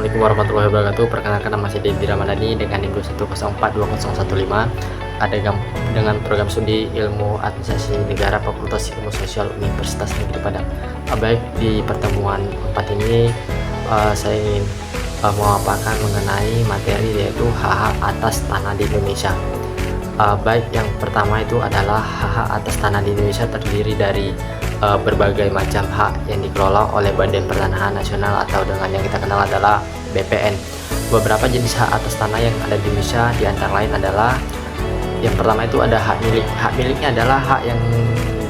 Assalamualaikum warahmatullahi wabarakatuh. Perkenalkan, nama saya Deddy Ramadhani dengan NIM 210420015 dengan program studi Ilmu Administrasi Negara Fakultas Ilmu Sosial Universitas Negeri Padang. Baik, di pertemuan 4 ini saya ingin memaparkan mengenai materi yaitu hak-hak atas tanah di Indonesia. Baik, yang pertama itu adalah hak-hak atas tanah di Indonesia terdiri dari berbagai macam hak yang dikelola oleh Badan Pertanahan Nasional atau dengan yang kita kenal adalah BPN. Beberapa jenis hak atas tanah yang ada di Indonesia di antara lain adalah yang pertama itu ada hak milik. Hak miliknya adalah hak yang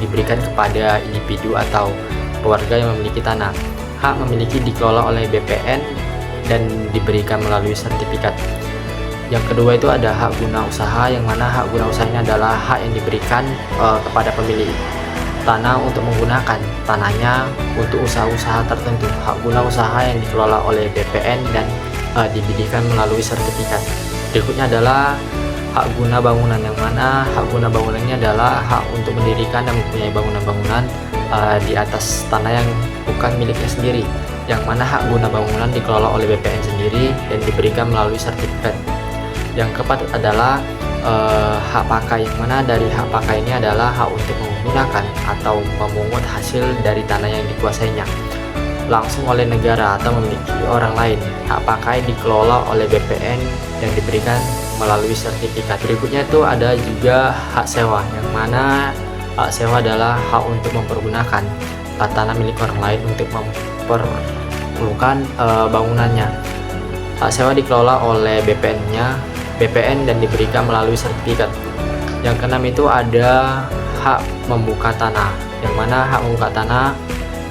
diberikan kepada individu atau keluarga yang memiliki tanah. Hak memiliki dikelola oleh BPN dan diberikan melalui sertifikat. Yang kedua itu ada hak guna usaha, yang mana hak guna usaha ini adalah hak yang diberikan kepada pemilik tanah untuk menggunakan tanahnya untuk usaha-usaha tertentu. Hak guna usaha yang dikelola oleh BPN dan diberikan melalui sertifikat. Berikutnya adalah hak guna bangunan, yang mana hak guna bangunan ini adalah hak untuk mendirikan dan mempunyai bangunan-bangunan di atas tanah yang bukan miliknya sendiri, yang mana hak guna bangunan dikelola oleh BPN sendiri dan diberikan melalui sertifikat. Yang keempat adalah hak pakai, yang mana dari hak pakai ini adalah hak untuk menggunakan atau memungut hasil dari tanah yang dikuasainya langsung oleh negara atau memiliki orang lain. Hak pakai dikelola oleh BPN yang diberikan melalui sertifikat. Berikutnya itu ada juga hak sewa, yang mana hak sewa adalah hak untuk mempergunakan tanah milik orang lain untuk memperlukan bangunannya. Hak sewa dikelola oleh BPN dan diberikan melalui sertifikat. Yang keenam itu ada hak membuka tanah, yang mana hak membuka tanah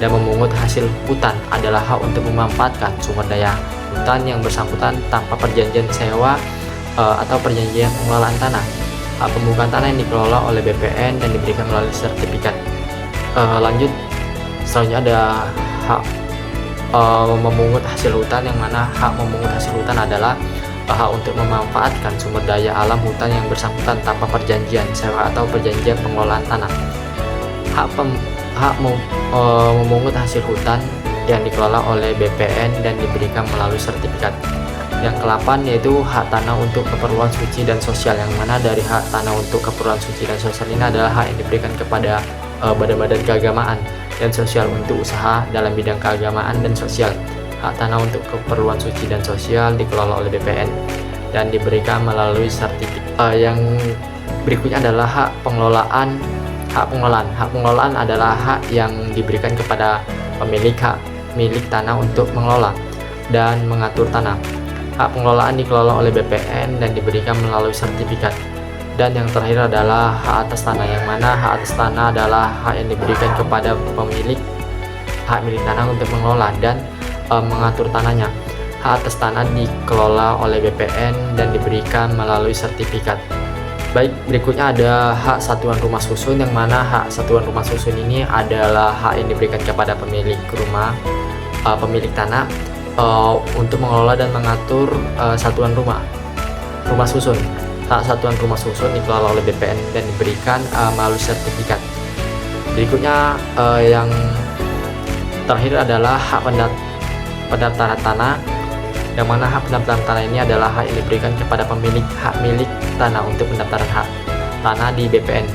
dan memungut hasil hutan adalah hak untuk memanfaatkan sumber daya hutan yang bersangkutan tanpa perjanjian sewa atau perjanjian pengelolaan tanah. Hak pembukaan tanah yang dikelola oleh BPN dan diberikan melalui sertifikat. Lanjut, selanjutnya ada hak memungut hasil hutan, yang mana hak memungut hasil hutan adalah hak untuk memanfaatkan sumber daya alam hutan yang bersangkutan tanpa perjanjian sewa atau perjanjian pengelolaan tanah. Hak memungut hasil hutan yang dikelola oleh BPN dan diberikan melalui sertifikat. Yang ke-8 yaitu hak tanah untuk keperluan suci dan sosial, yang mana dari hak tanah untuk keperluan suci dan sosial ini adalah hak yang diberikan kepada badan-badan keagamaan dan sosial untuk usaha dalam bidang keagamaan dan sosial. Hak tanah untuk keperluan suci dan sosial dikelola oleh BPN dan diberikan melalui sertifikat. Yang berikutnya adalah hak pengelolaan. Hak pengelolaan adalah hak yang diberikan kepada pemilik hak milik tanah untuk mengelola dan mengatur tanah. Hak pengelolaan dikelola oleh BPN dan diberikan melalui sertifikat. Dan yang terakhir adalah hak atas tanah, yang mana hak atas tanah adalah hak yang diberikan kepada pemilik hak milik tanah untuk mengelola dan mengatur tanahnya. Hak atas tanah dikelola oleh BPN dan diberikan melalui sertifikat. Baik, berikutnya ada hak satuan rumah susun, yang mana hak satuan rumah susun ini adalah hak yang diberikan kepada pemilik rumah, pemilik tanah untuk mengelola dan mengatur satuan rumah susun. Hak satuan rumah susun dikelola oleh BPN dan diberikan melalui sertifikat. Berikutnya yang terakhir adalah hak pendaftaran tanah, yang mana hak pendaftaran tanah ini adalah hak yang diberikan kepada pemilik hak milik tanah untuk pendaftaran hak tanah di BPN.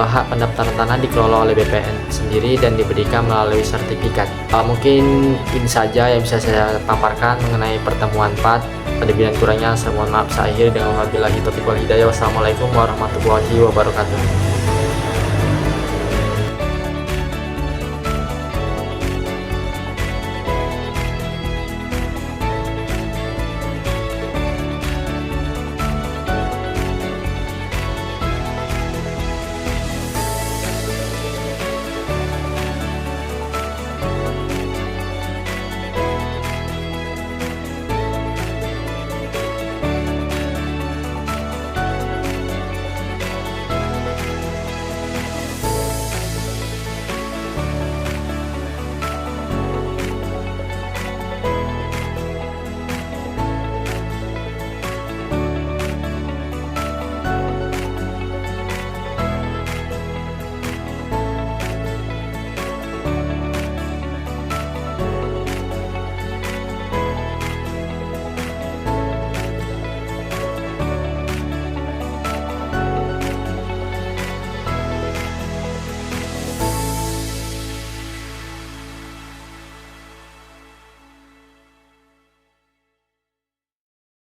Hak pendaftaran tanah dikelola oleh BPN sendiri dan diberikan melalui sertifikat. Mungkin ini saja yang bisa saya paparkan mengenai pertemuan 4. Pada bila kurangnya saya mohon maaf. Saya akhiri dengan wabillahi taufiq wal hidayah. Wassalamualaikum warahmatullahi wabarakatuh.